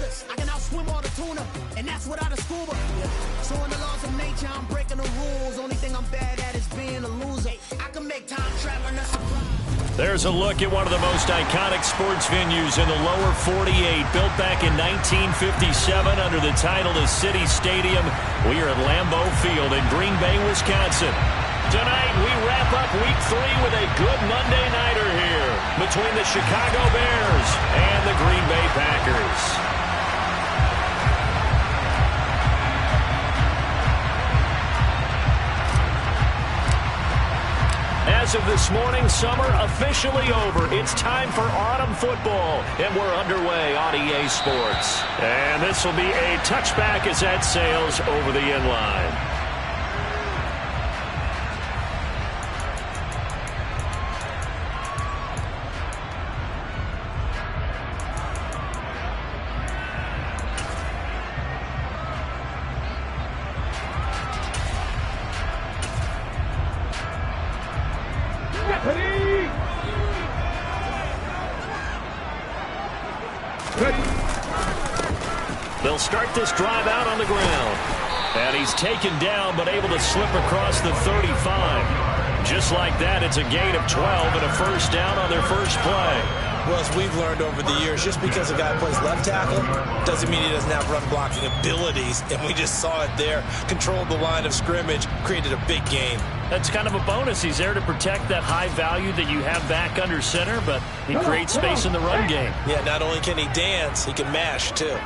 ruthless. I can outswim all the tuna, and that's without a scuba. So in the laws of nature, I'm breaking the rules. Only thing I'm bad at is being a loser. I can make time traveling a surprise. There's a look at one of the most iconic sports venues in the lower 48, built back in 1957 under the title of City Stadium. We are at Lambeau Field in Green Bay, Wisconsin. Tonight, we wrap up Week 3 with a good Monday nighter here between the Chicago Bears and the Green Bay Packers. As of this morning, summer officially over. It's time for autumn football, and we're underway on EA Sports. And this will be a touchback as that sails over the end line. They'll start this drive out on the ground. And he's taken down, but able to slip across the 35. Just like that, it's a gain of 12 and a first down on their first play. Well, as we've learned over the years, just because a guy plays left tackle doesn't mean he doesn't have run blocking abilities. And we just saw it there. Controlled the line of scrimmage, created a big gain. That's kind of a bonus. He's there to protect that high value that you have back under center, but he creates space in the run game. Yeah, not only can he dance, he can mash, too.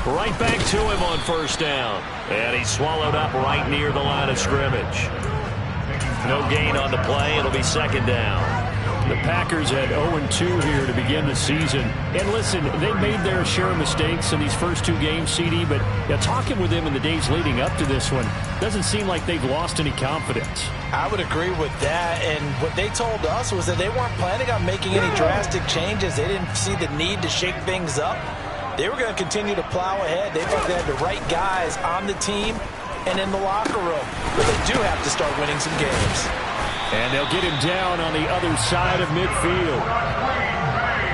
Right back to him on first down. And he's swallowed up right near the line of scrimmage. No gain on the play. It'll be second down. The Packers had 0-2 here to begin the season. And listen, they made their share of mistakes in these first two games, CD, but talking with them in the days leading up to this one, doesn't seem like they've lost any confidence. I would agree with that, and what they told us was that they weren't planning on making any drastic changes. They didn't see the need to shake things up. They were going to continue to plow ahead. They thought they had the right guys on the team and in the locker room. But they do have to start winning some games. And they'll get him down on the other side of midfield.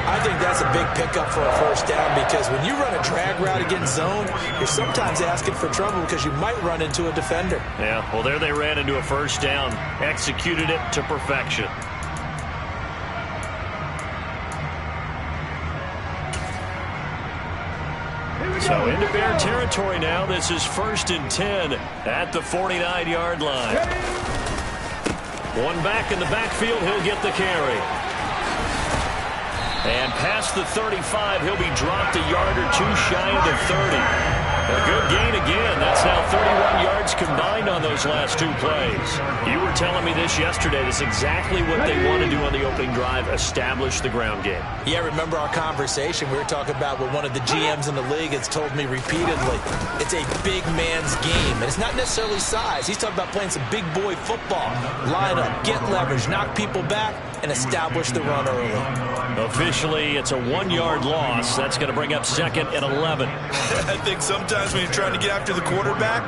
I think that's a big pickup for a first down because when you run a drag route against zone, you're sometimes asking for trouble because you might run into a defender. Yeah, well, there they ran into a first down. Executed it to perfection. So into Bear territory now. This is 1st and 10 at the 49-yard line. One back in the backfield. He'll get the carry. And past the 35, he'll be dropped a yard or two shy of the 30. A good gain again. That's now 31 yards combined on those last two plays. You were telling me this yesterday. That's exactly what they want to do on the opening drive, establish the ground game. Yeah, remember our conversation? We were talking about what one of the GMs in the league has told me repeatedly. It's a big man's game, and it's not necessarily size. He's talking about playing some big boy football. Line up, get leverage, knock people back, and establish the run early. Officially, it's a 1-yard loss. That's going to bring up 2nd and 11. I think sometimes when you're trying to get after the quarterback,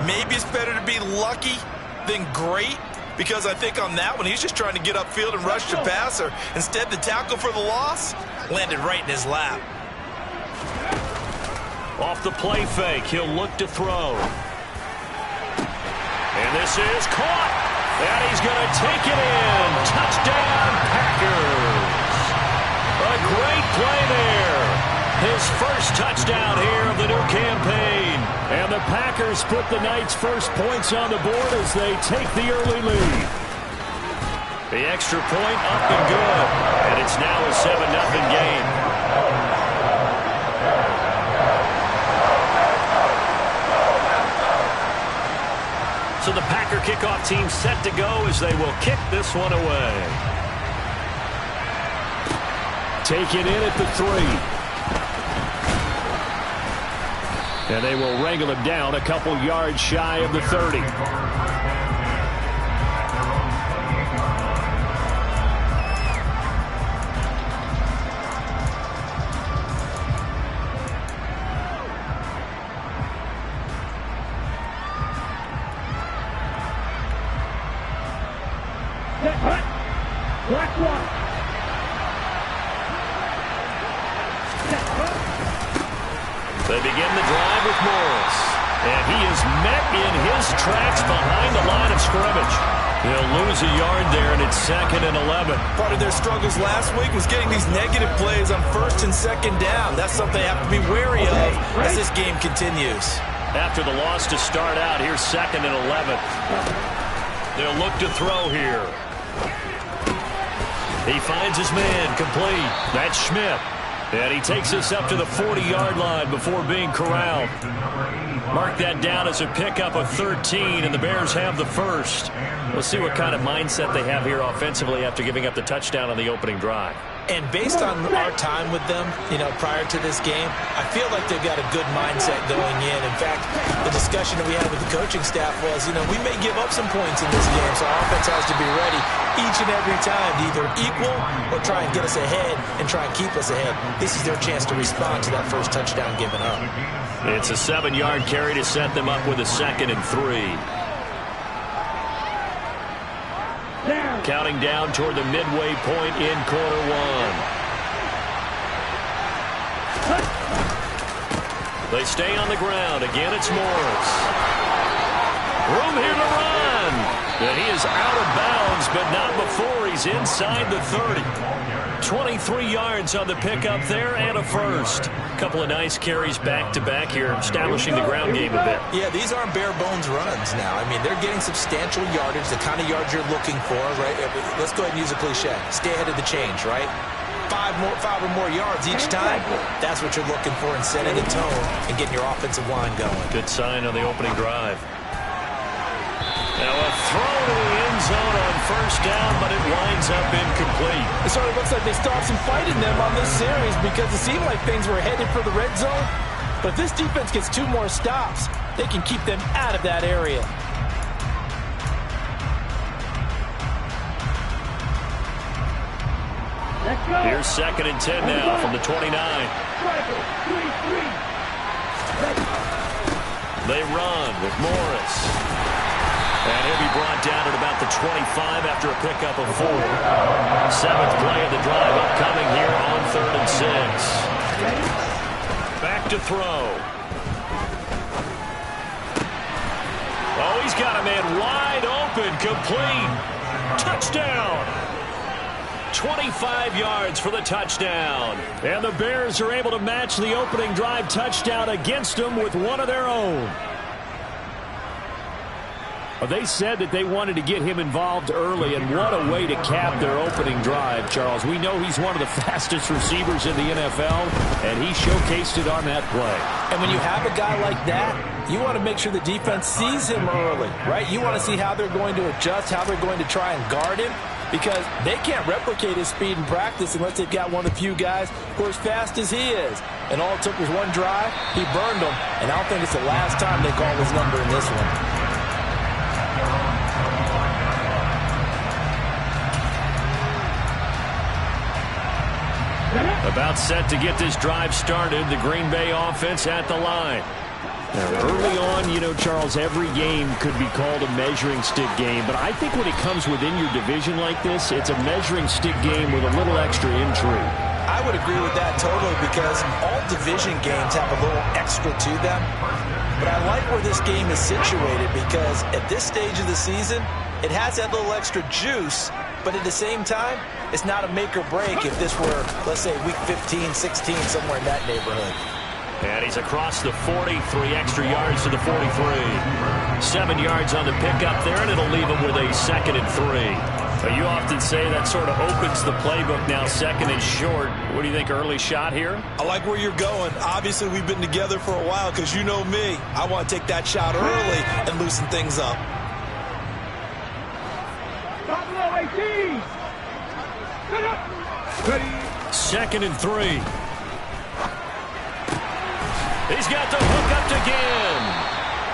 maybe it's better to be lucky than great, because I think on that one, he's just trying to get upfield and rush the passer. Instead, the tackle for the loss landed right in his lap. Off the play fake, he'll look to throw. And this is caught. And he's going to take it in. Touchdown, Packers. A great play there. His first touchdown here of the new campaign. And the Packers put the Knights' first points on the board as they take the early lead. The extra point up and good. And it's now a 7-0 game. So the Packer kickoff team set to go as they will kick this one away. Taken in at the 3. And they will wrangle him down a couple yards shy of the 30. They begin the drive with Morris. And he is met in his tracks behind the line of scrimmage. They'll lose a yard there, and it's 2nd and 11. Part of their struggles last week was getting these negative plays on 1st and 2nd down. That's something they have to be wary of as this game continues. After the loss to start out, here's 2nd and 11. They'll look to throw here. He finds his man, complete. That's Schmidt. And he takes us up to the 40-yard line before being corralled. Mark that down as a pickup of 13, and the Bears have the first. We'll see what kind of mindset they have here offensively after giving up the touchdown on the opening drive. And based on our time with them, prior to this game, I feel like they've got a good mindset going in. In fact, the discussion that we had with the coaching staff was, we may give up some points in this game, so our offense has to be ready each and every time to either equal or try and get us ahead and try and keep us ahead. This is their chance to respond to that first touchdown given up. It's a 7-yard carry to set them up with a 2nd and 3. Counting down toward the midway point in quarter one. They stay on the ground. Again, it's Morris. Room here to run. And he is out of bounds, but not before he's inside the 30. 23 yards on the pickup there and a first. Couple of nice carries back-to-back here, establishing the ground game a bit. Yeah, these aren't bare-bones runs now. I mean, they're getting substantial yardage, the kind of yards you're looking for, right? Let's go ahead and use a cliche. Stay ahead of the change, right? Five or more yards each time. That's what you're looking for in setting the tone and getting your offensive line going. Good sign on the opening drive. Now a throw to the end zone on first down, but it winds up incomplete. It sort of looks like they still have some fight in them on this series because it seemed like things were headed for the red zone. But if this defense gets 2 more stops, they can keep them out of that area. Here's 2nd and 10 now from the 29. They run with Morris. And he'll be brought down at about the 25 after a pickup of 4. 7th play of the drive upcoming here on 3rd and 6. Back to throw. Oh, he's got a man wide open, complete. Touchdown. 25 yards for the touchdown. And the Bears are able to match the opening drive touchdown against them with one of their own. They said that they wanted to get him involved early, and what a way to cap their opening drive, Charles. We know he's one of the fastest receivers in the NFL, and he showcased it on that play. And when you have a guy like that, you want to make sure the defense sees him early, right? You want to see how they're going to adjust, how they're going to try and guard him, because they can't replicate his speed in practice unless they've got one of the few guys who are as fast as he is. And all it took was one drive. He burned them, and I don't think it's the last time they call his number in this one. About set to get this drive started, the Green Bay offense at the line. Now, early on, Charles, every game could be called a measuring stick game, but I think when it comes within your division like this, it's a measuring stick game with a little extra intrigue. I would agree with that totally because all division games have a little extra to them. But I like where this game is situated because at this stage of the season, it has that little extra juice, but at the same time, it's not a make or break if this were, let's say, week 15, 16, somewhere in that neighborhood. And he's across the 40, 3 extra yards to the 43. 7 yards on the pickup there, and it'll leave him with a 2nd and 3. But you often say that sort of opens the playbook now, 2nd and short. What do you think, early shot here? I like where you're going. Obviously, we've been together for a while because you know me. I want to take that shot early and loosen things up. 2nd and 3. He's got the hook up again.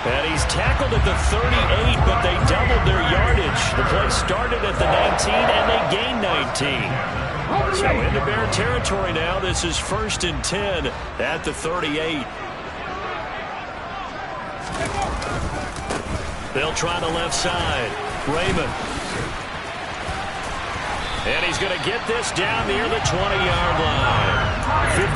And he's tackled at the 38, but they doubled their yardage. The play started at the 19, and they gained 19. So into Bear territory now. This is 1st and 10 at the 38. They'll try the left side. Raymond. And he's going to get this down near the 20-yard line.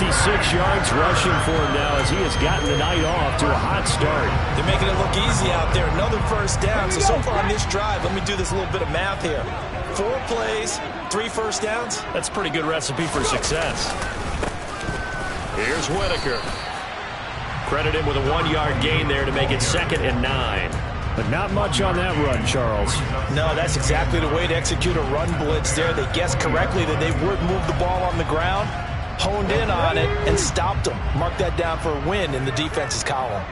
56 yards rushing for him now as he has gotten the night off to a hot start. They're making it look easy out there. Another first down. So far on this drive, let me do this little bit of math here. 4 plays, 3 first downs. That's a pretty good recipe for success. Here's Whitaker. Credit him with a 1-yard gain there to make it 2nd and 9. But not much on that run, Charles. No, that's exactly the way to execute a run blitz there. They guessed correctly that they would move the ball on the ground, honed in on it, and stopped them. Mark that down for a win in the defense's column.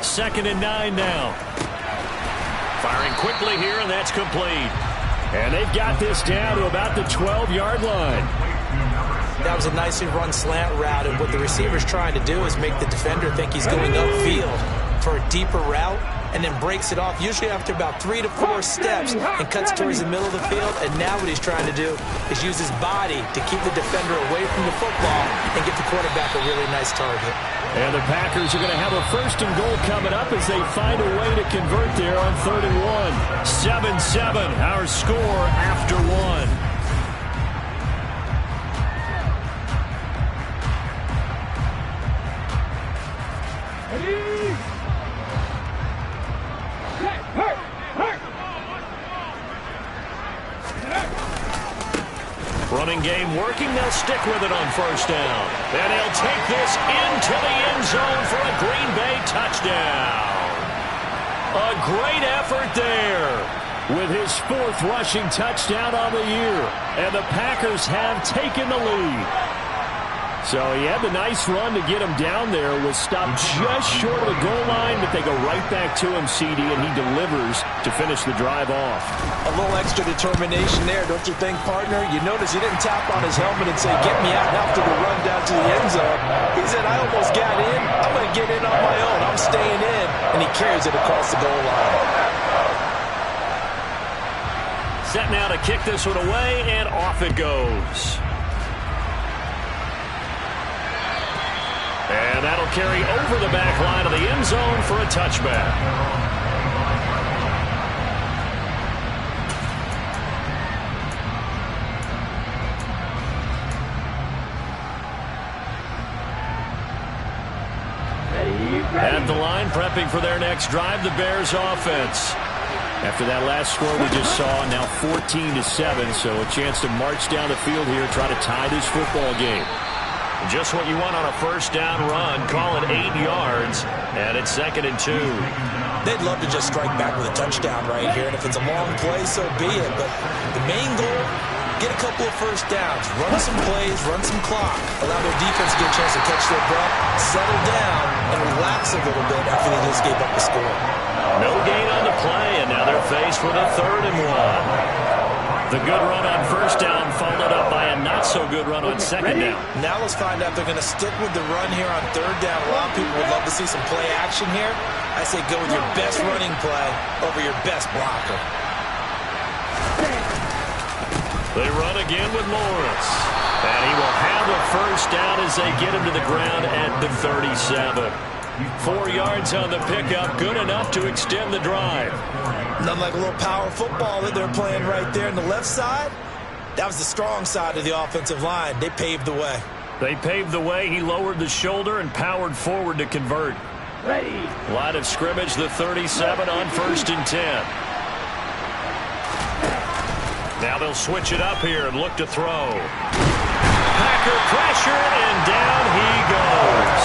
2nd and 9 now. Firing quickly here, and that's complete. And they've got this down to about the 12-yard line. That was a nicely run slant route, and what the receiver's trying to do is make the defender think he's going upfield for a deeper route, and then breaks it off, usually after about 3 to 4 steps, and cuts towards the middle of the field. And now what he's trying to do is use his body to keep the defender away from the football and get the quarterback a really nice target. And the Packers are going to have a 1st and goal coming up as they find a way to convert there on 3rd and 1. 7-7, our score after 1. Running game working. They'll stick with it on 1st down. And he'll take this into the end zone for a Green Bay touchdown. A great effort there. With his 4th rushing touchdown on the year. And the Packers have taken the lead. So he had the nice run to get him down there. Was stopped just short of the goal line, but they go right back to him, CD, and he delivers to finish the drive off. A little extra determination there, don't you think, partner? You notice he didn't tap on his helmet and say, "Get me out," after the run down to the end zone. He said, "I almost got in. I'm going to get in on my own. I'm staying in." And he carries it across the goal line. Set now to kick this one away, and off it goes. And that'll carry over the back line of the end zone for a touchback. At the line, prepping for their next drive, the Bears offense. After that last score we just saw, now 14-7, so a chance to march down the field here, try to tie this football game. Just what you want on a 1st down run. Call it 8 yards, and it's 2nd and 2. They'd love to just strike back with a touchdown right here, and if it's a long play, so be it. But the main goal, get a couple of 1st downs, run some plays, run some clock, allow their defense to get a chance to catch their breath, settle down, and relax a little bit after they just gave up the score. No gain on the play, and now they're faced with a 3rd and 1. The good run on 1st down followed up by a not-so-good run on 2nd down. Now let's find out if they're going to stick with the run here on 3rd down. A lot of people would love to see some play action here. I say go with your best running play over your best blocker. They run again with Lawrence. And he will have a 1st down as they get him to the ground at the 37. 4 yards on the pickup, good enough to extend the drive. Nothing like a little power football that they're playing right there on the left side. That was the strong side of the offensive line. They paved the way. They paved the way. He lowered the shoulder and powered forward to convert. Ready. Line of scrimmage, the 37 on 1st and 10. Now they'll switch it up here and look to throw. Packer pressure, and down he goes.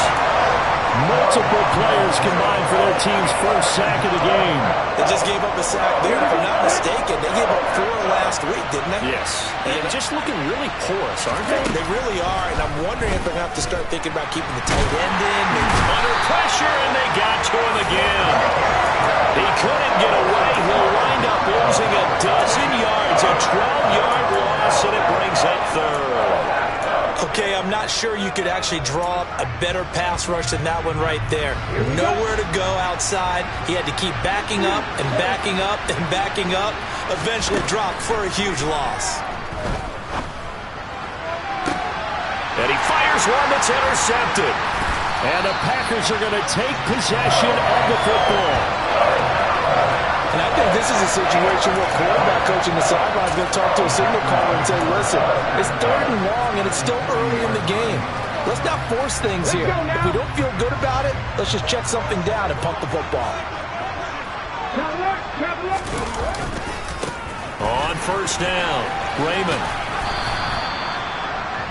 Multiple players combined for their team's 1st sack of the game. They just gave up a sack there. If I'm not mistaken, they gave up 4 last week, didn't they? Yes. And just looking really porous, aren't they? They really are, and I'm wondering if they're going to have to start thinking about keeping the tight end in. Under pressure, and they got to him again. He couldn't get away. He'll wind up losing a dozen yards, a 12-yard loss, and it brings up 3rd. Okay, I'm not sure you could actually draw up a better pass rush than that one right there. Nowhere to go outside. He had to keep backing up and backing up and backing up. Eventually dropped for a huge loss. And he fires one that's intercepted. And the Packers are going to take possession of the football. And I think this is a situation where quarterback coach in the sideline is going to talk to a signal caller and say, listen, it's 3rd and long and it's still early in the game. Let's not force things here. If we don't feel good about it, let's just check something down and pump the football. On 1st down, Raymond.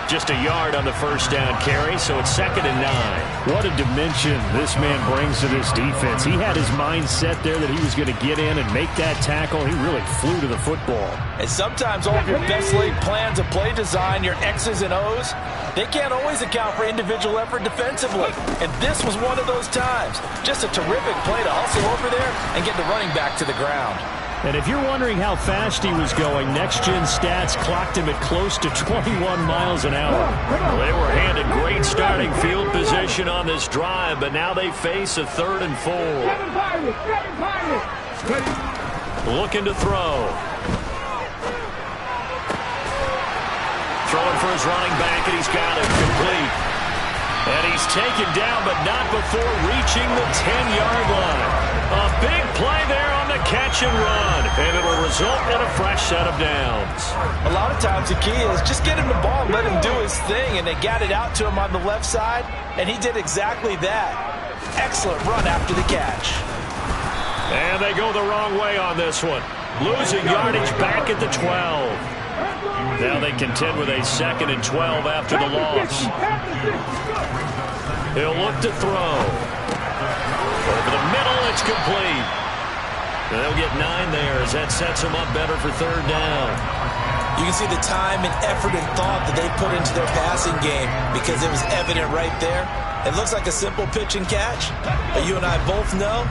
Just a yard on the 1st down carry, so it's 2nd and 9. What a dimension this man brings to this defense. He had his mind set there that he was going to get in and make that tackle. He really flew to the football. And sometimes all of your best laid plans of play design, your X's and O's, they can't always account for individual effort defensively. And this was one of those times. Just a terrific play to hustle over there and get the running back to the ground. And if you're wondering how fast he was going, next-gen stats clocked him at close to 21 miles an hour. Well, they were handed great starting field position on this drive, but now they face a 3rd and 4. Looking to throw. Throwing for his running back, and he's got it complete. And he's taken down, but not before reaching the 10-yard line. A big play there on the catch and run, and it'll result in a fresh set of downs. A lot of times the key is just get him the ball, let him do his thing, and they got it out to him on the left side, and he did exactly that. Excellent run after the catch. And they go the wrong way on this one. Losing yardage back at the 12. Now they contend with a 2nd and 12 after the loss. He'll look to throw. Over the middle, it's complete. And they'll get 9 there as that sets them up better for 3rd down. You can see the time and effort and thought that they put into their passing game because it was evident right there. It looks like a simple pitch and catch, but you and I both know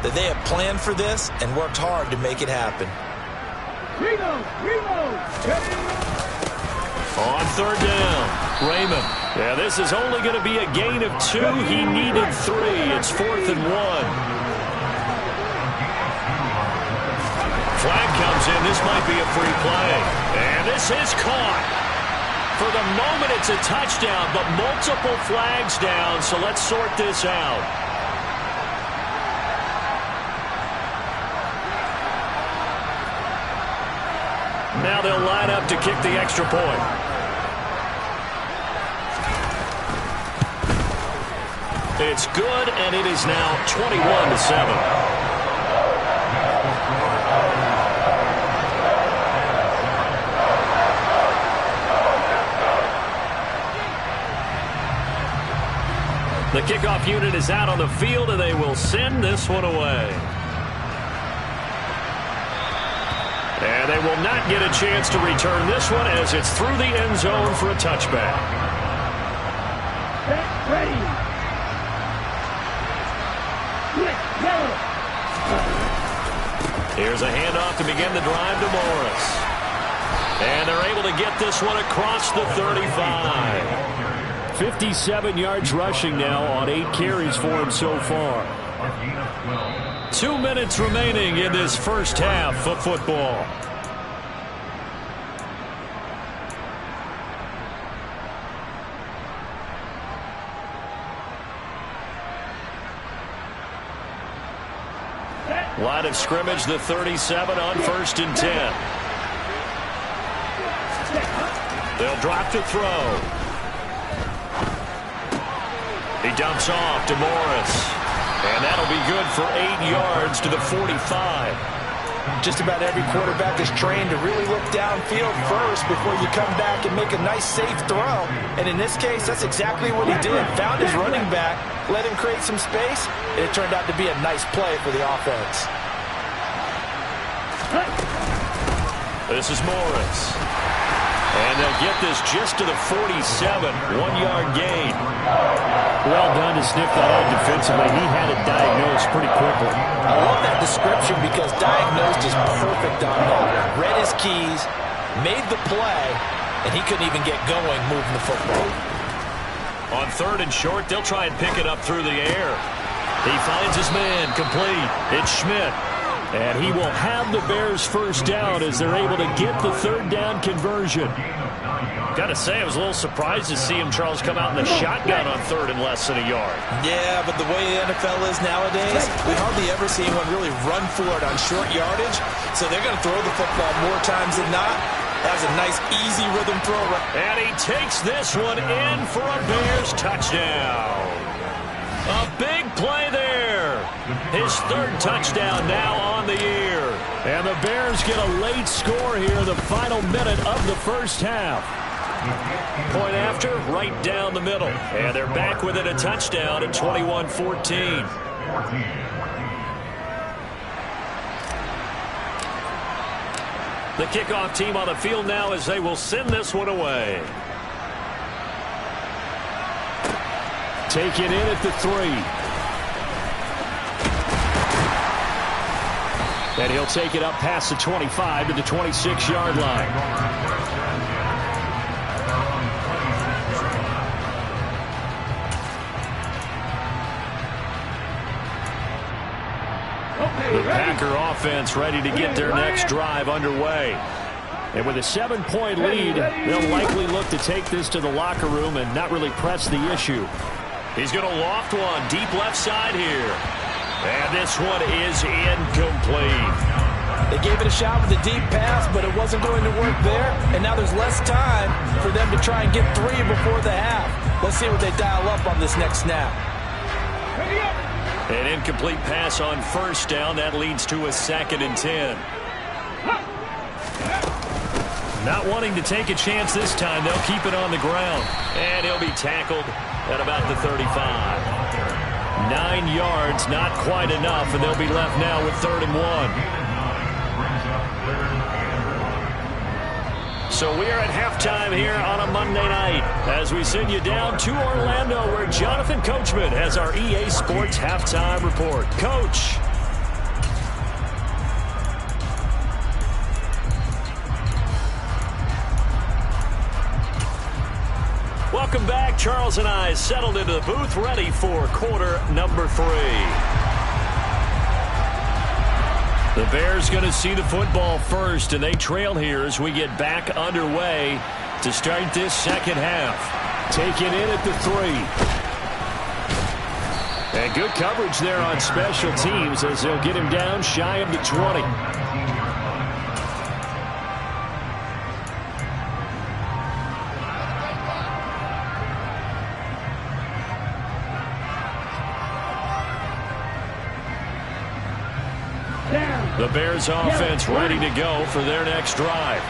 that they have planned for this and worked hard to make it happen. On 3rd down, Raymond. Yeah, this is only going to be a gain of 2. He needed 3. It's 4th and 1. Flag comes in. This might be a free play. And this is caught. For the moment, it's a touchdown, but multiple flags down, so let's sort this out. Now they'll line up to kick the extra point. It's good, and it is now 21-7. The kickoff unit is out on the field, and they will send this one away. And they will not get a chance to return this one as it's through the end zone for a touchback. Ready. Here's a handoff to begin the drive to Morris. And they're able to get this one across the 35. 57 yards rushing now on 8 carries for him so far. 2 minutes remaining in this first half of football. Line of scrimmage, the 37 on 1st and 10. They'll drop to throw. He dumps off to Morris. And that'll be good for 8 yards to the 45. Just about every quarterback is trained to really look downfield first before you come back and make a nice, safe throw. And in this case, that's exactly what he did. Found his running back, let him create some space, and it turned out to be a nice play for the offense. This is Morris. And they'll get this just to the 47, 1-yard gain. Well done to sniff that out defensively. He had it diagnosed pretty quickly. I love that description because diagnosed is perfect on that. Read his keys, made the play, and he couldn't even get going moving the football. On 3rd and short, they'll try and pick it up through the air. He finds his man complete. It's Schmidt. And he will have the Bears first down as they're able to get the third down conversion. Got to say, I was a little surprised to see him, Charles, come out in the shotgun on third and less than a yard. Yeah, but the way the NFL is nowadays, we hardly ever see anyone really run for it on short yardage. So they're going to throw the football more times than not. That was a nice, easy rhythm throw. And he takes this one in for a Bears touchdown. A big play there. His third touchdown now on the year. And the Bears get a late score here in the final minute of the first half. Point after, right down the middle. And they're back within a touchdown at 21-14. The kickoff team on the field now as they will send this one away. Taken in at the 3. And he'll take it up past the 25 to the 26-yard line. The Packer offense ready to get their next drive underway. And with a 7-point lead, they'll likely look to take this to the locker room and not really press the issue. He's going to loft one deep left side here. And this one is incomplete. They gave it a shot with a deep pass, but it wasn't going to work there. And now there's less time for them to try and get 3 before the half. Let's see what they dial up on this next snap. An incomplete pass on first down. That leads to a 2nd and 10. Not wanting to take a chance this time. They'll keep it on the ground. And he'll be tackled at about the 35. 9 yards, not quite enough, and they'll be left now with 3rd and 1. So we are at halftime here on a Monday night as we send you down to Orlando where Jonathan Coachman has our EA Sports halftime report. Coach. Welcome back. Charles and I settled into the booth ready for quarter number 3. The Bears going to see the football first, and they trail here as we get back underway to start this second half. Taken in at the 3. And good coverage there on special teams as they'll get him down shy of the 20. The Bears offense ready to go for their next drive.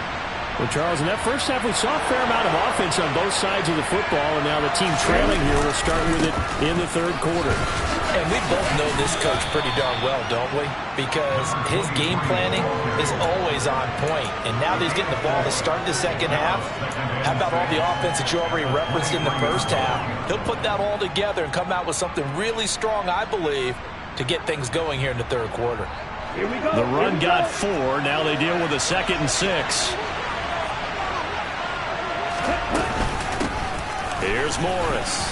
Well, Charles, in that first half, we saw a fair amount of offense on both sides of the football, and now the team trailing here will start with it in the third quarter. And we both know this coach pretty darn well, don't we? Because his game planning is always on point. And now that he's getting the ball to start the second half, how about all the offense that you already referenced in the first half? He'll put that all together and come out with something really strong, I believe, to get things going here in the third quarter. The run got 4. Now they deal with a 2nd and 6. Here's Morris.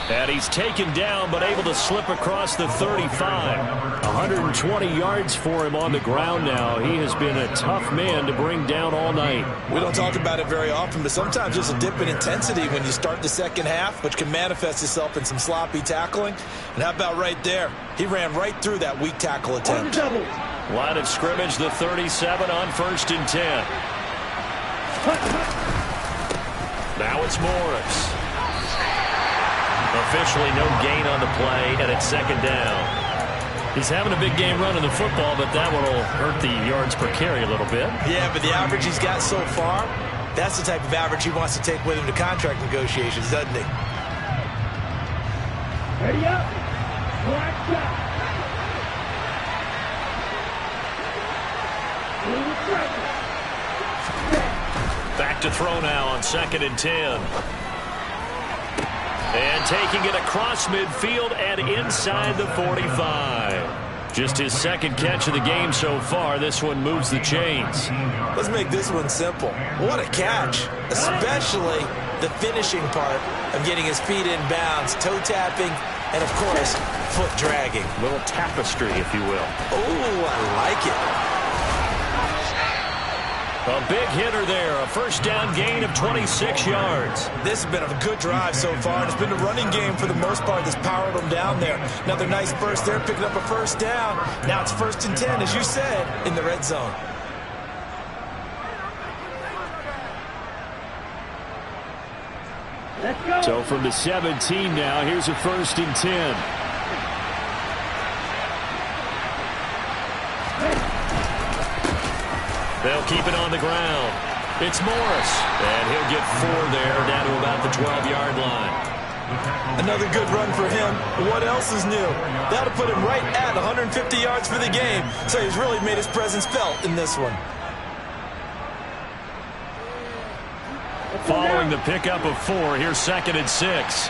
And he's taken down but able to slip across the 35. 120 yards for him on the ground now. He has been a tough man to bring down all night. We don't talk about it very often, but sometimes there's a dip in intensity when you start the second half, which can manifest itself in some sloppy tackling. And how about right there? He ran right through that weak tackle attempt. Line of scrimmage, the 37 on 1st and 10. Now it's Morris. Officially no gain on the play, and it's 2nd down. He's having a big game running the football, but that one will hurt the yards per carry a little bit. Yeah, but the average he's got so far, that's the type of average he wants to take with him to contract negotiations, doesn't he? Ready up. Black shot. Back to throw now on 2nd and 10. And taking it across midfield and inside the 45. Just his 2nd catch of the game so far. This one moves the chains. Let's make this one simple. What a catch, especially the finishing part of getting his feet in bounds, toe tapping and, of course, foot dragging. A little tapestry, if you will. Oh, I like it. A big hitter there, a first down gain of 26 yards. This has been a good drive so far, and it's been a running game for the most part that's powered them down there. Another nice burst there, picking up a first down. Now it's 1st and 10, as you said, in the red zone. So from the 17 now, here's a 1st and 10. They'll keep it on the ground. It's Morris, and he'll get 4 there, down to about the 12-yard line. Another good run for him. What else is new? That'll put him right at 150 yards for the game, so he's really made his presence felt in this one. Following the pickup of 4, here's 2nd and 6.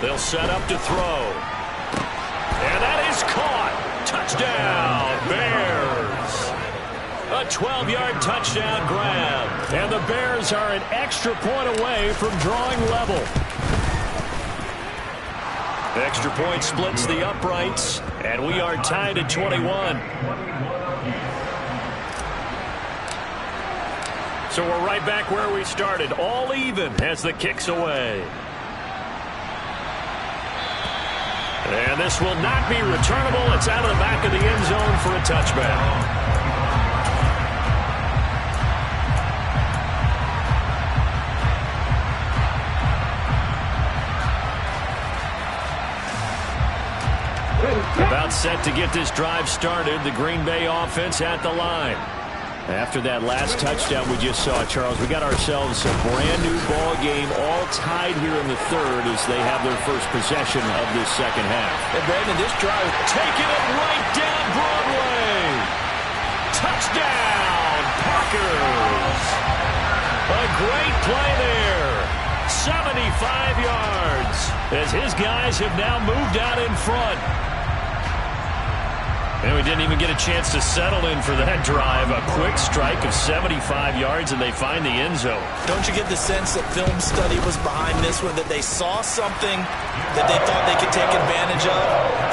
They'll set up to throw. And that is caught. Touchdown, Bears. A 12-yard touchdown grab. And the Bears are an extra point away from drawing level. Extra point splits the uprights, and we are tied at 21. So we're right back where we started, all even as the kick's away. And this will not be returnable. It's out of the back of the end zone for a touchback. About set to get this drive started, the Green Bay offense at the line. After that last touchdown we just saw, Charles, we got ourselves a brand-new ball game, all tied here in the 3rd as they have their first possession of this 2nd half. And Brandon, this drive taking it right down Broadway. Touchdown, Packers. A great play there. 75 yards as his guys have now moved out in front. And we didn't even get a chance to settle in for that drive. A quick strike of 75 yards, and they find the end zone. Don't you get the sense that film study was behind this one, that they saw something that they thought they could take advantage of?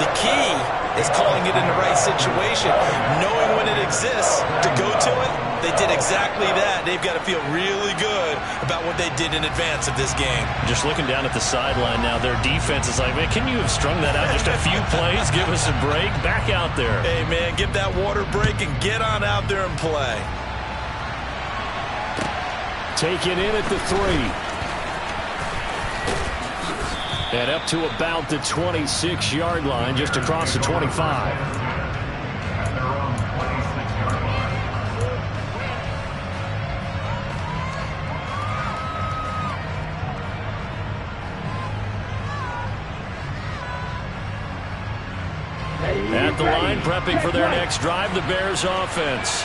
The key is calling it in the right situation, knowing when it exists to go to it. They did exactly that. They've got to feel really good about what they did in advance of this game. Just looking down at the sideline now, their defense is like, man, can you have strung that out just a few plays? Give us a break. Back out there. Hey, man, give that water break and get on out there and play. Taken in at the 3. And up to about the 26-yard line, just across the 25. At the line, prepping for their next drive, the Bears offense.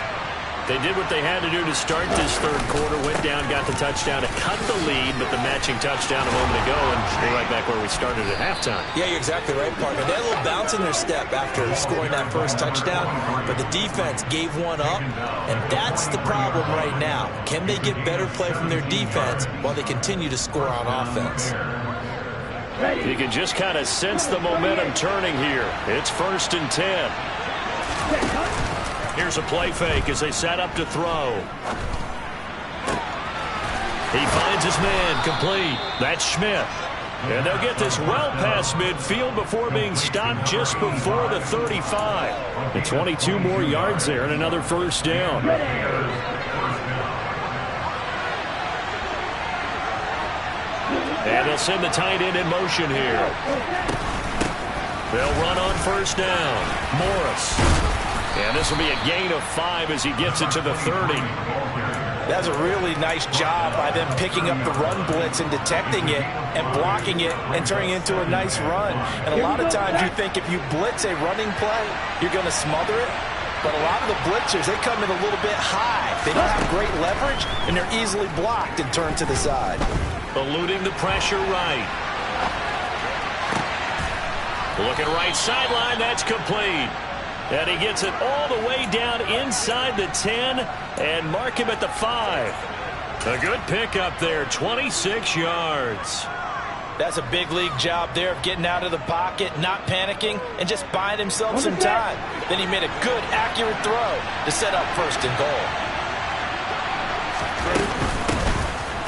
They did what they had to do to start this 3rd quarter, went down, got the touchdown to cut the lead, but the matching touchdown a moment ago, and we're right back where we started at halftime. Yeah, you're exactly right, partner. They had a little bounce in their step after scoring that first touchdown, but the defense gave one up, and that's the problem right now. Can they get better play from their defense while they continue to score on offense? You can just kind of sense the momentum turning here. It's 1st and 10. Here's a play fake as they set up to throw. He finds his man, complete. That's Schmidt. And they'll get this well past midfield before being stopped just before the 35. And 22 more yards there and another first down. And they'll send the tight end in motion here. They'll run on first down. Morris. And this will be a gain of 5 as he gets it to the 30. That's a really nice job by them picking up the run blitz and detecting it and blocking it and turning it into a nice run. And a lot of times you think if you blitz a running play, you're going to smother it. But a lot of the blitzers, they come in a little bit high. They don't have great leverage, and they're easily blocked and turned to the side. Eluding the pressure right. Looking right sideline, that's complete. And he gets it all the way down inside the 10 and mark him at the 5. A good pickup there, 26 yards. That's a big league job there of getting out of the pocket, not panicking, and just buying himself some time. Then he made a good, accurate throw to set up first and goal.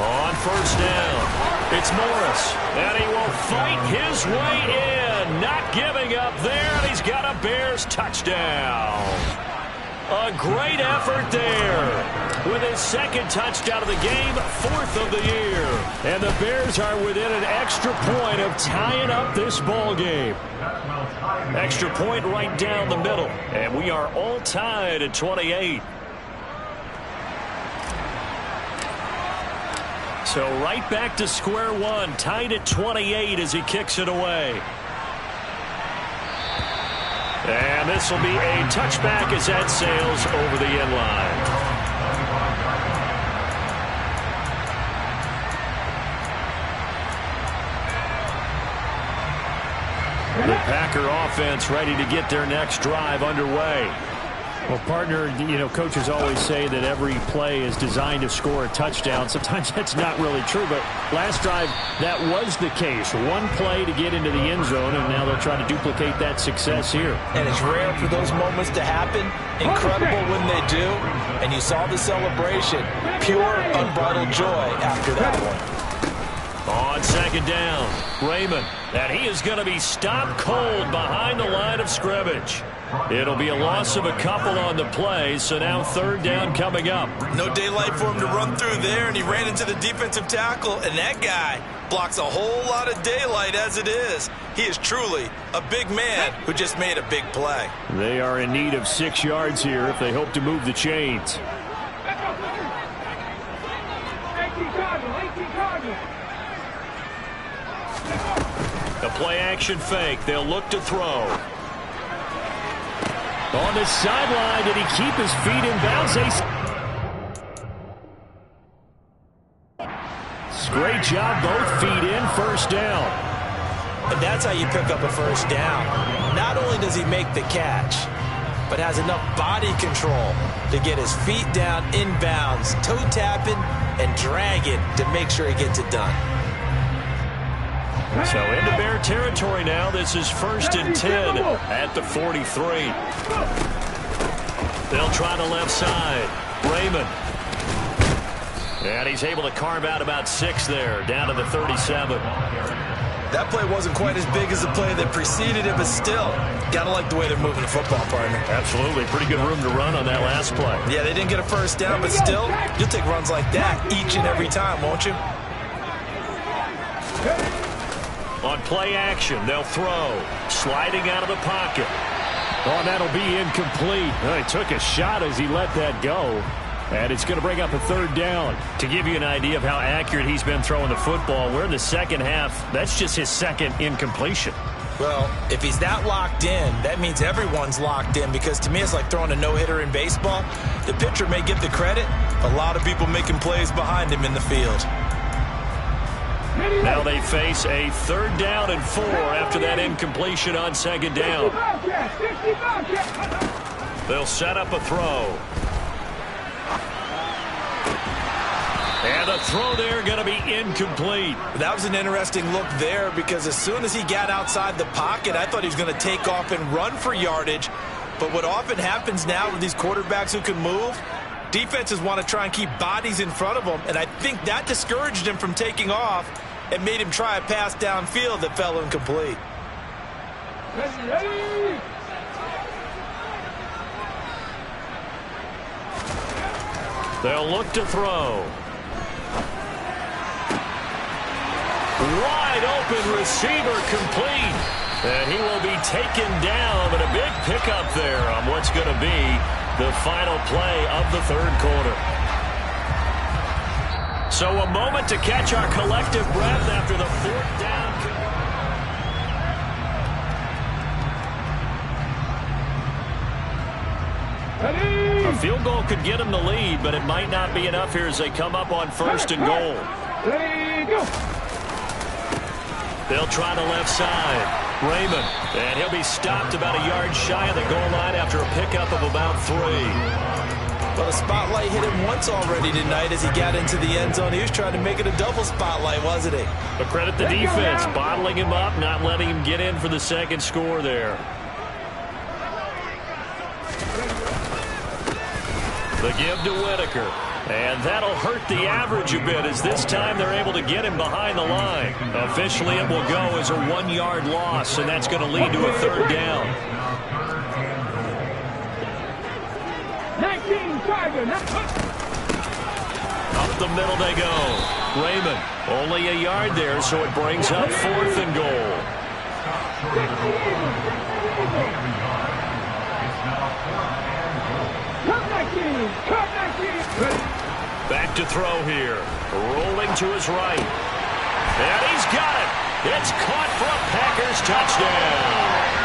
On first down, it's Morris, and he will fight his way in. Not giving up there, and he's got a Bears touchdown. A great effort there. With his second touchdown of the game, 4th of the year. And the Bears are within an extra point of tying up this ball game. Extra point right down the middle. And we are all tied at 28. So right back to square one, tied at 28 as he kicks it away. And this will be a touchback as that sails over the end line. The Packer offense ready to get their next drive underway. Well, partner, coaches always say that every play is designed to score a touchdown. Sometimes that's not really true, but last drive, that was the case. One play to get into the end zone, and now they'll try to duplicate that success here. And it's rare for those moments to happen. Incredible when they do. And you saw the celebration. Pure, unbridled joy after that one. On second down, Raymond, and he is going to be stopped cold behind the line of scrimmage. It'll be a loss of a couple on the play, so now third down coming up. No daylight for him to run through there, and he ran into the defensive tackle, and that guy blocks a whole lot of daylight as it is. He is truly a big man who just made a big play. They are in need of 6 yards here if they hope to move the chains. The play-action fake. They'll look to throw. On the sideline, did he keep his feet in bounds? Great job, both feet in, first down. And that's how you pick up a first down. Not only does he make the catch, but has enough body control to get his feet down in bounds, toe tapping and dragging to make sure he gets it done. So into Bear territory now. This is 1st and 10 at the 43. They'll try the left side. Raymond. And he's able to carve out about 6 there, down to the 37. That play wasn't quite as big as the play that preceded it, but still, gotta like the way they're moving the football, partner. Absolutely. Pretty good room to run on that last play. Yeah, they didn't get a first down, but still, you'll take runs like that each and every time, won't you? On play action, they'll throw. Sliding out of the pocket. Oh, that'll be incomplete. He took a shot as he let that go. And it's going to bring up a third down. To give you an idea of how accurate he's been throwing the football, we're in the second half. That's just his second incompletion. Well, if he's that locked in, that means everyone's locked in, because to me it's like throwing a no-hitter in baseball. The pitcher may get the credit, a lot of people making plays behind him in the field. Now they face a 3rd down and 4 after that incompletion on second down. They'll set up a throw. And the throw there going to be incomplete. That was an interesting look there, because as soon as he got outside the pocket, I thought he was going to take off and run for yardage. But what often happens now with these quarterbacks who can move, defenses want to try and keep bodies in front of them, and I think that discouraged him from taking off and made him try a pass downfield that fell incomplete. They'll look to throw. Wide open receiver, complete. And he will be taken down, but a big pickup there on what's going to be the final play of the third quarter. So a moment to catch our collective breath after the 4th down. A field goal could get them the lead, but it might not be enough here as they come up on 1st and goal. They'll try the left side. Raymond, and he'll be stopped about a yard shy of the goal line after a pickup of about 3. Well, the spotlight hit him once already tonight as he got into the end zone. He was trying to make it a double spotlight, wasn't he? But credit the defense, bottling him up, not letting him get in for the second score there. The give to Whitaker. And that'll hurt the average a bit as this time they're able to get him behind the line. Officially, it will go as a 1-yard loss, and that's going to lead to a third down. 19 Tigers. Up the middle they go. Raymond, only a yard there, so it brings up 4th and goal. Back to throw here. Rolling to his right. And he's got it. It's caught for a Packers touchdown.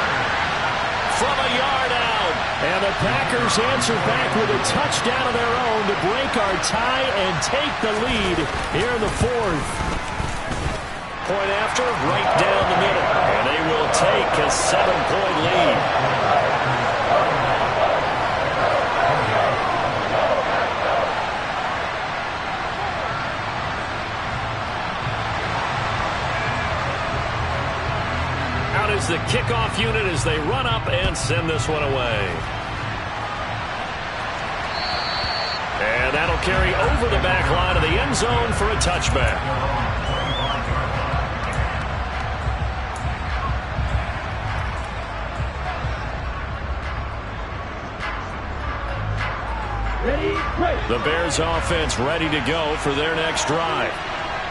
From a yard out. And the Packers answer back with a touchdown of their own to break our tie and take the lead here in the 4th. Point after, right down the middle. And they will take a 7-point lead. Is the kickoff unit as they run up and send this one away. And that'll carry over the back line of the end zone for a touchback. The Bears offense ready to go for their next drive.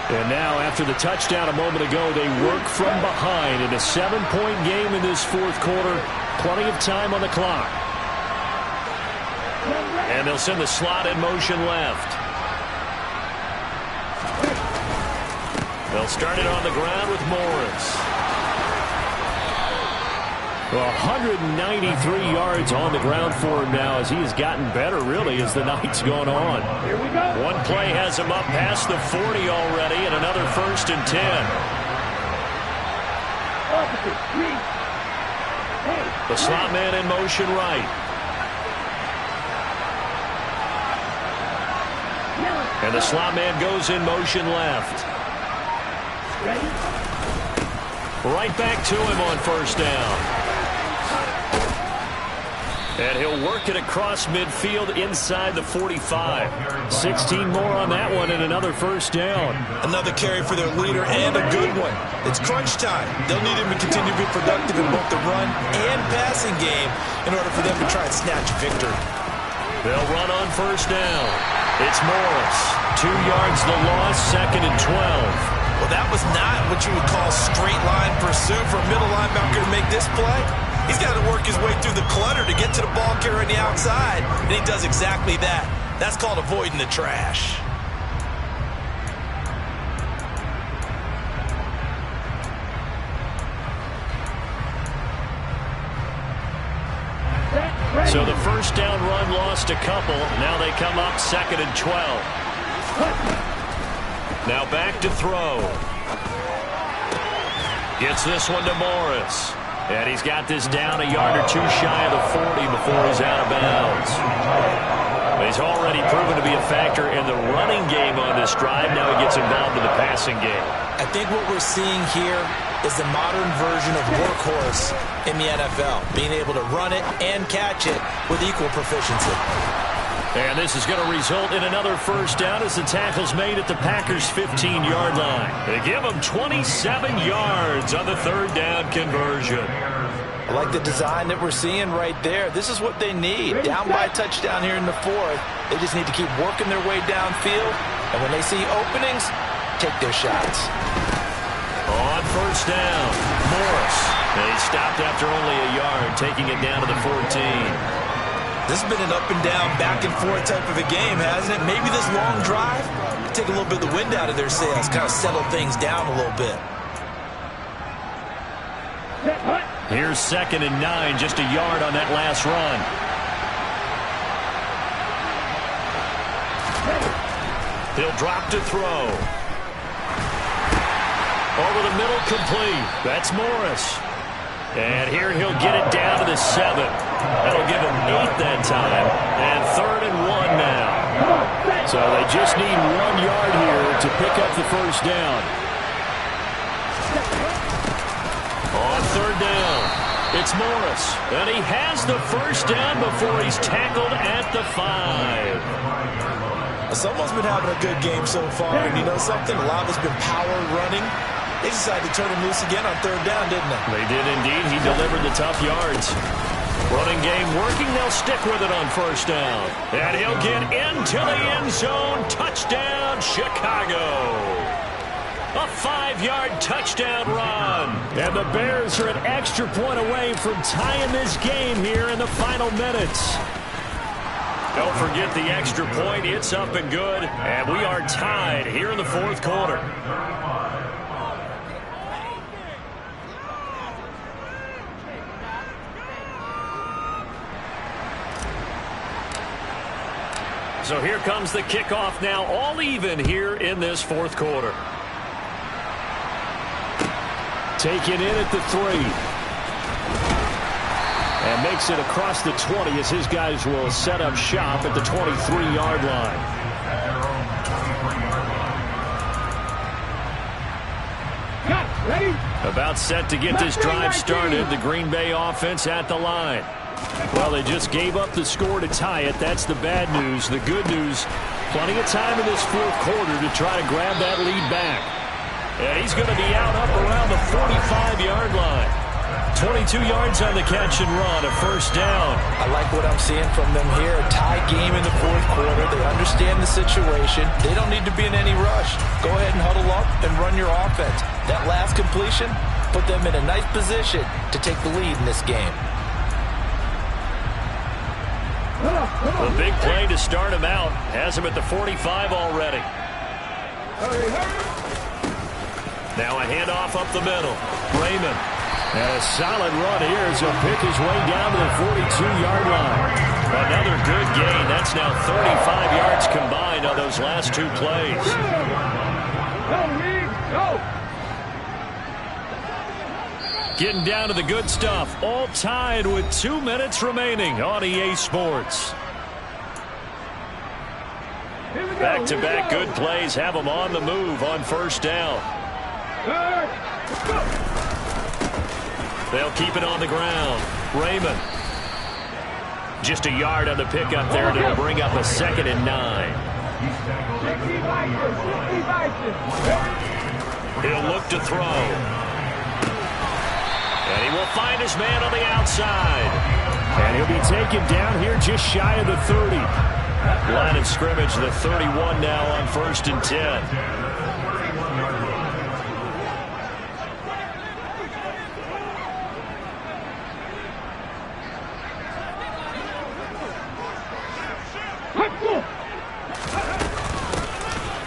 And now, after the touchdown a moment ago, they work from behind in a 7-point game in this 4th quarter. Plenty of time on the clock. And they'll send the slot in motion left. They'll start it on the ground with Morris. 193 yards on the ground for him now as he has gotten better, really, as the night's gone on. Here we go. One play has him up past the 40 already, and another 1st and 10. The slot man in motion right. And the slot man goes in motion left. Right back to him on 1st down. And he'll work it across midfield inside the 45. 16 more on that one and another 1st down. Another carry for their leader and a good one. It's crunch time. They'll need him to continue to be productive in both the run and passing game in order for them to try and snatch a victory. They'll run on 1st down. It's Morris. 2 yards the loss, 2nd and 12. Well, that was not what you would call straight line pursuit for a middle linebacker to make this play. He's got to work his way through the clutter to get to the ball carrier on the outside, and he does exactly that. That's called avoiding the trash. So the 1st down run lost a couple. Now they come up 2nd and 12. Now back to throw. Gets this one to Morris. And he's got this down a yard or 2 shy of the 40 before he's out of bounds. But he's already proven to be a factor in the running game on this drive. Now he gets involved in the passing game. I think what we're seeing here is the modern version of workhorse in the NFL, being able to run it and catch it with equal proficiency. And this is going to result in another 1st down as the tackle's made at the Packers' 15-yard line. They give them 27 yards on the 3rd down conversion. I like the design that we're seeing right there. This is what they need. Down by a touchdown here in the 4th. They just need to keep working their way downfield. And when they see openings, take their shots. On 1st down, Morris. And he stopped after only a yard, taking it down to the 14. This has been an up and down, back and forth type of a game, hasn't it? Maybe this long drive take a little bit of the wind out of their sails, kind of settle things down a little bit. Here's 2nd and 9, just a yard on that last run. He'll drop to throw. Over the middle, complete. That's Morris. And here he'll get it down to the 7. That'll give him 8 that time. And 3rd and 1 So they just need 1 yard here to pick up the first down. On third down, it's Morris. And he has the first down before he's tackled at the 5. Someone's been having a good game so far. And you know something? A lot of it's been power running. They decided to turn him loose again on third down, didn't they? They did indeed. He delivered the tough yards. Running game working. They'll stick with it on first down. And he'll get into the end zone. Touchdown, Chicago. A 5-yard touchdown run. And the Bears are an extra point away from tying this game here in the final minutes. Don't forget the extra point. It's up and good. And we are tied here in the fourth quarter. So here comes the kickoff now, all even here in this fourth quarter. Taken in at the 3. And makes it across the 20 as his guys will set up shop at the 23-yard line. About set to get this drive started. The Green Bay offense at the line. Well, they just gave up the score to tie it. That's the bad news. The good news, plenty of time in this fourth quarter to try to grab that lead back. And he's going to be out up around the 45-yard line. 22 yards on the catch and run, a first down. I like what I'm seeing from them here. A tie game in the fourth quarter. They understand the situation. They don't need to be in any rush. Go ahead and huddle up and run your offense. That last completion put them in a nice position to take the lead in this game. A big play to start him out. Has him at the 45 already. Now a handoff up the middle. Raymond. And a solid run here as he'll pick his way down to the 42-yard line. Another good gain. That's now 35 yards combined on those last 2 plays. Getting down to the good stuff. All tied with 2 minutes remaining on EA Sports. Back-to-back good plays have them on the move on first down. They'll keep it on the ground. Raymond. Just a yard on the pickup there, and it'll bring up a 2nd and 9. He'll look to throw. And he will find his man on the outside. And he'll be taken down here just shy of the 30. Line of scrimmage, the 31 now on 1st and 10.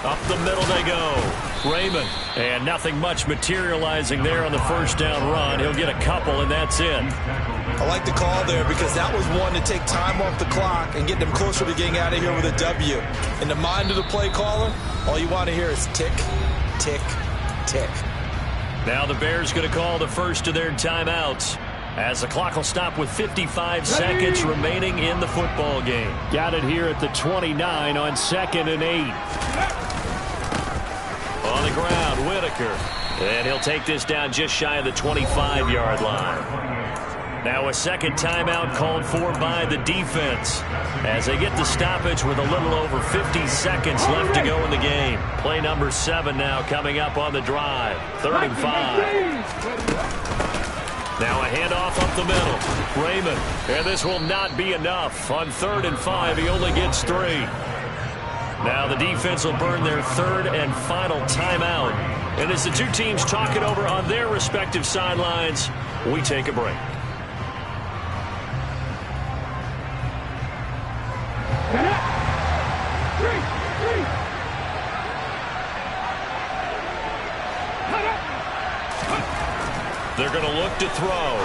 Up the middle they go. Raymond. And nothing much materializing there on the first down run. He'll get a couple, and that's it. I like the call there because that was one to take time off the clock and get them closer to getting out of here with a W. In the mind of the play caller, all you want to hear is tick, tick, tick. Now the Bears going to call the first of their timeouts as the clock will stop with 55 seconds remaining in the football game. Got it here at the 29 on 2nd and 8. On the ground, Whitaker. And he'll take this down just shy of the 25-yard line. Now a second timeout called for by the defense as they get the stoppage with a little over 50 seconds left to go in the game. Play number 7 now coming up on the drive. 3rd and 5. Now a handoff up the middle. Raymond. And this will not be enough. On 3rd and 5, he only gets 3. Now the defense will burn their 3rd and final timeout. And as the two teams talk it over on their respective sidelines, we take a break. They're going to look to throw.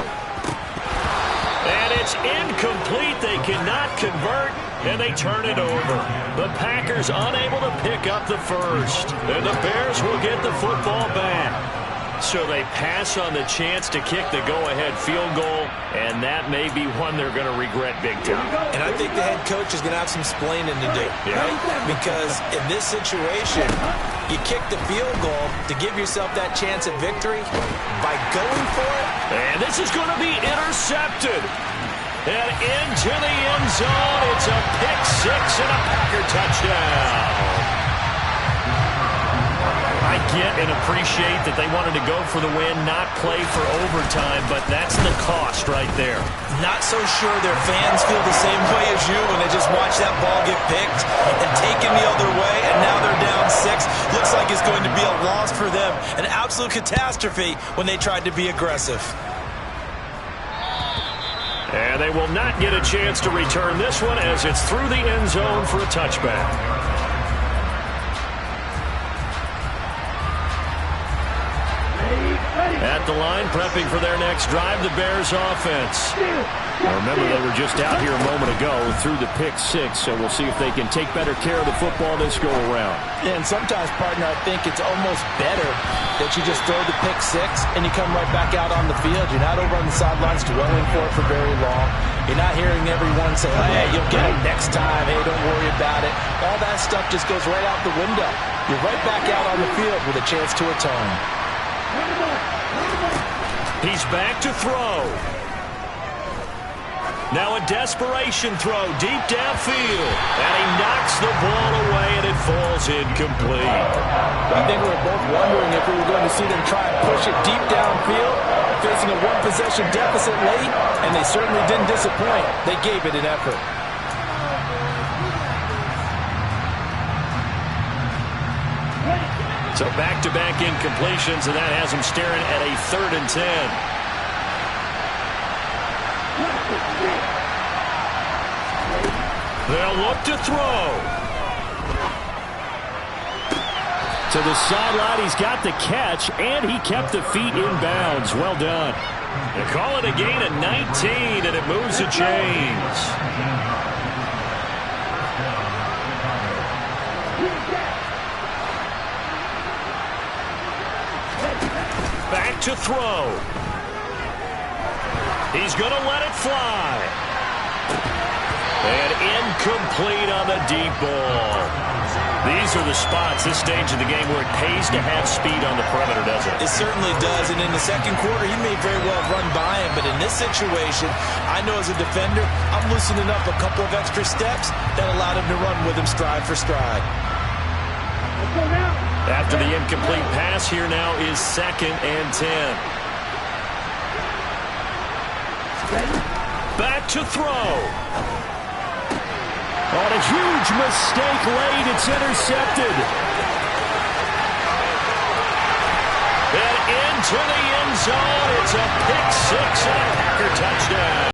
And it's incomplete. They cannot convert, and they turn it over. The Packers unable to pick up the first. And the Bears will get the football back. So they pass on the chance to kick the go-ahead field goal, and that may be one they're going to regret big time. And I think they had head coach is going to have some explaining to do, right? Because in this situation, you kick the field goal to give yourself that chance at victory by going for it. And this is going to be intercepted. And into the end zone, it's a pick six and a Packer touchdown. I get and appreciate that they wanted to go for the win, not play for overtime, but that's the cost right there. Not so sure their fans feel the same way as you when they just watch that ball get picked and taken the other way, and now they're down 6. Looks like it's going to be a loss for them, an absolute catastrophe when they tried to be aggressive. And they will not get a chance to return this one as it's through the end zone for a touchback. At the line, prepping for their next drive, the Bears offense. Now remember, they were just out here a moment ago through the pick 6, so we'll see if they can take better care of the football this go-around. Yeah, and sometimes, partner, I think it's almost better that you just throw the pick 6 and you come right back out on the field. You're not over on the sidelines dwelling for it for very long. You're not hearing everyone say, hey, you'll get it next time. Hey, don't worry about it. All that stuff just goes right out the window. You're right back out on the field with a chance to atone. He's back to throw. Now a desperation throw deep downfield. And he knocks the ball away, and it falls incomplete. I think we were both wondering if we were going to see them try and push it deep downfield, facing a one-possession deficit late, and they certainly didn't disappoint. They gave it an effort. So back-to-back incompletions, and that has them staring at a 3rd and 10. They'll look to throw. To the sideline, he's got the catch, and he kept the feet in bounds. Well done. They call it a gain of 19, and it moves the chains. Back to throw. He's going to let it fly. And incomplete on the deep ball. These are the spots, this stage of the game, where it pays to have speed on the perimeter, doesn't it? It certainly does, and in the second quarter, he may very well have run by him, but in this situation, I know as a defender, I'm loosening up a couple of extra steps that allowed him to run with him stride for stride. After the incomplete pass, here now is 2nd and 10. Back to throw. On a huge mistake late, it's intercepted. And into the end zone, it's a pick 6 and a Packer touchdown.